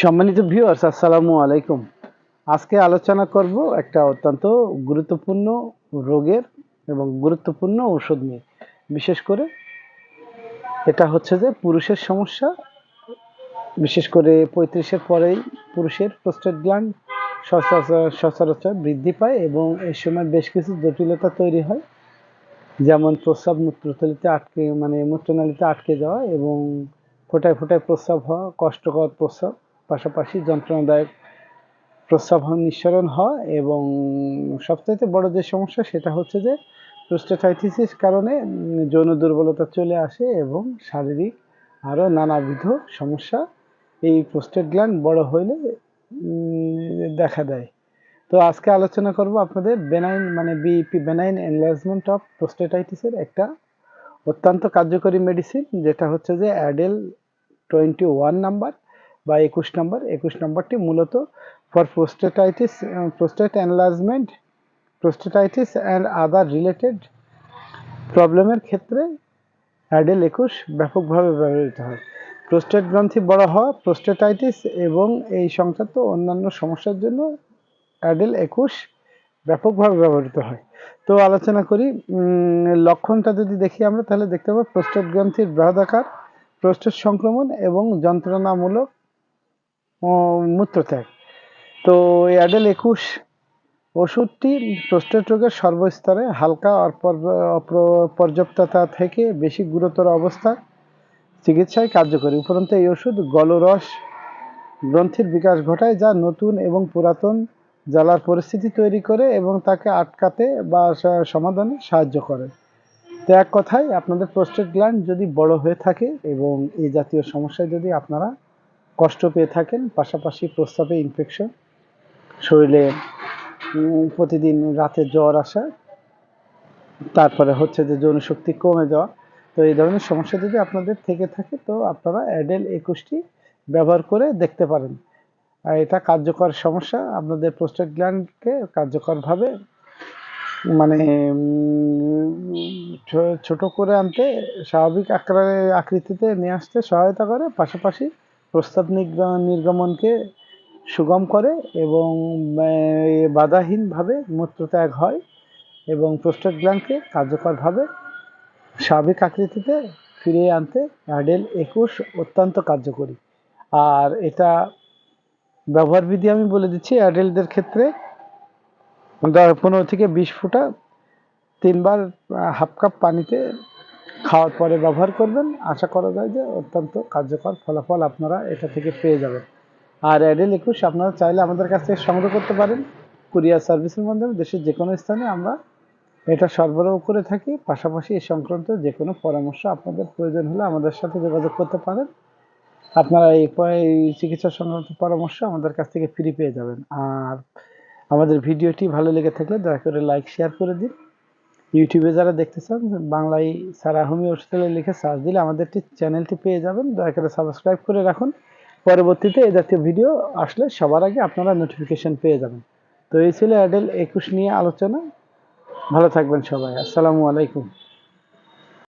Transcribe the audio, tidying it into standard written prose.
সম্মানিত ভিউয়ার্স, আসসালামু আলাইকুম। আজকে আলোচনা করব একটা অত্যন্ত গুরুত্বপূর্ণ রোগের এবং গুরুত্বপূর্ণ ঔষধ নিয়ে। বিশেষ করে এটা হচ্ছে যে পুরুষের সমস্যা, বিশেষ করে 35-এর পরেই পুরুষের প্রস্টেট গ্ল্যান্ড সচরাচর বৃদ্ধি পায় এবং এই সময় বেশ কিছু জটিলতা তৈরি হয়, যেমন প্রস্রাব মূত্রনালীতে আটকে যাওয়া এবং ফোঁটায় ফোঁটায় প্রস্রাব হওয়া, কষ্টকর প্রস্রাব, পাশাপাশি যন্ত্রণাদায়ক প্রস্রাব নিঃসরণ হয় এবং সবচাইতে বড় যে সমস্যা সেটা হচ্ছে যে প্রোস্টেটাইটিসের কারণে যৌন দুর্বলতা চলে আসে এবং শারীরিক আরও নানাবিধ সমস্যা এই প্রোস্টেট গ্ল্যান্ড বড় হইলে দেখা দেয়। তো আজকে আলোচনা করব আপনাদের বিইপি বেনাইন এনলার্জমেন্ট অফ প্রোস্টেটাইটিসের একটা অত্যন্ত কার্যকরী মেডিসিন, যেটা হচ্ছে যে অ্যাডেল 21 নাম্বার বা 21 নম্বরটি মূলত for prostate enlargement, prostatitis and other related প্রবলেমের ক্ষেত্রে অ্যাডেল 21 ব্যাপকভাবে ব্যবহৃত হয়। প্রোস্টেট গ্রন্থি বড় হওয়া, প্রোস্টেটাইটিস এবং এই সংক্রান্ত অন্যান্য সমস্যার জন্য অ্যাডেল 21 ব্যাপকভাবে ব্যবহৃত হয়। তো আলোচনা করি। লক্ষণটা যদি দেখি আমরা, তাহলে দেখতে পাবো প্রোস্টেট গ্রন্থির বৃহদাকার, প্রোস্টেট সংক্রমণ এবং যন্ত্রণামূলক মূত্রত্যাগ। তো অ্যাডেল 21 ওষুধটি প্রোস্টেট রোগের সর্বস্তরে হালকা অপর্যাপ্ততা থেকে বেশি গুরুতর অবস্থা চিকিৎসায় কার্যকরী। উপরন্তু এই ওষুধ গলরস গ্রন্থির বিকাশ ঘটায়, যা নতুন এবং পুরাতন জ্বালার পরিস্থিতি তৈরি করে এবং তাকে আটকাতে বা সমাধানে সাহায্য করে। তো এক কথায়, আপনাদের প্রোস্টেট গ্ল্যান্ড যদি বড় হয়ে থাকে এবং এই জাতীয় সমস্যায় যদি আপনারা কষ্ট পেয়ে থাকেন, পাশাপাশি প্রস্রাবে ইনফেকশন, শরীরে প্রতিদিন রাতে জ্বর আসা, তারপরে হচ্ছে যে যৌনশক্তি কমে যাওয়া, তো এই ধরনের সমস্যা যদি আপনাদের থেকে থাকে, তো আপনারা অ্যাডেল 21টি ব্যবহার করে দেখতে পারেন। আর এটা কার্যকর সমস্যা, আপনাদের প্রোস্টেট গ্ল্যান্ডকে কার্যকরভাবে ছোট করে আনতে, স্বাভাবিক আকৃতিতে নিয়ে আসতে সহায়তা করে, পাশাপাশি প্রস্রাব নির্গমনকে সুগম করে এবং বাধাহীনভাবে মূত্রত্যাগ হয় এবং প্রোস্টেট গ্ল্যান্ডকে কার্যকরভাবে স্বাভাবিক আকৃতিতে ফিরিয়ে আনতে অ্যাডেল 21 অত্যন্ত কার্যকরী। আর এটা ব্যবহার বিধি আমি বলে দিচ্ছি। অ্যাডেলদের ক্ষেত্রে 15 থেকে 20 ফোঁটা 3 বার হাফ কাপ পানিতে খাওয়ার পরে ব্যবহার করবেন। আশা করা যায় যে অত্যন্ত কার্যকর ফলাফল আপনারা এটা থেকে পেয়ে যাবেন। আর অ্যাডেল 21 আপনারা চাইলে আমাদের কাছ থেকে সংগ্রহ করতে পারেন কুরিয়ার সার্ভিসের মাধ্যমে। দেশের যে কোনো স্থানে আমরা এটা সরবরাহ করে থাকি। পাশাপাশি এই সংক্রান্ত যে কোনো পরামর্শ আপনাদের প্রয়োজন হলে আমাদের সাথে যোগাযোগ করতে পারেন। আপনারা এই চিকিৎসা সংক্রান্ত পরামর্শ আমাদের কাছ থেকে ফ্রি পেয়ে যাবেন। আর আমাদের ভিডিওটি ভালো লেগে থাকলে দয়া করে লাইক শেয়ার করে দিন। ইউটিউবে যারা দেখতে চান, বাংলায় সারা হোমিও ওষুধে লিখে সার্চ দিলে আমাদের চ্যানেলটি পেয়ে যাবেন। দয়া করে সাবস্ক্রাইব করে রাখুন, পরবর্তীতে এই জাতীয় ভিডিও আসলে সবার আগে আপনারা নোটিফিকেশন পেয়ে যাবেন। তো এই ছিল অ্যাডেল 21 নিয়ে আলোচনা। ভালো থাকবেন সবাই। আসসালামু আলাইকুম।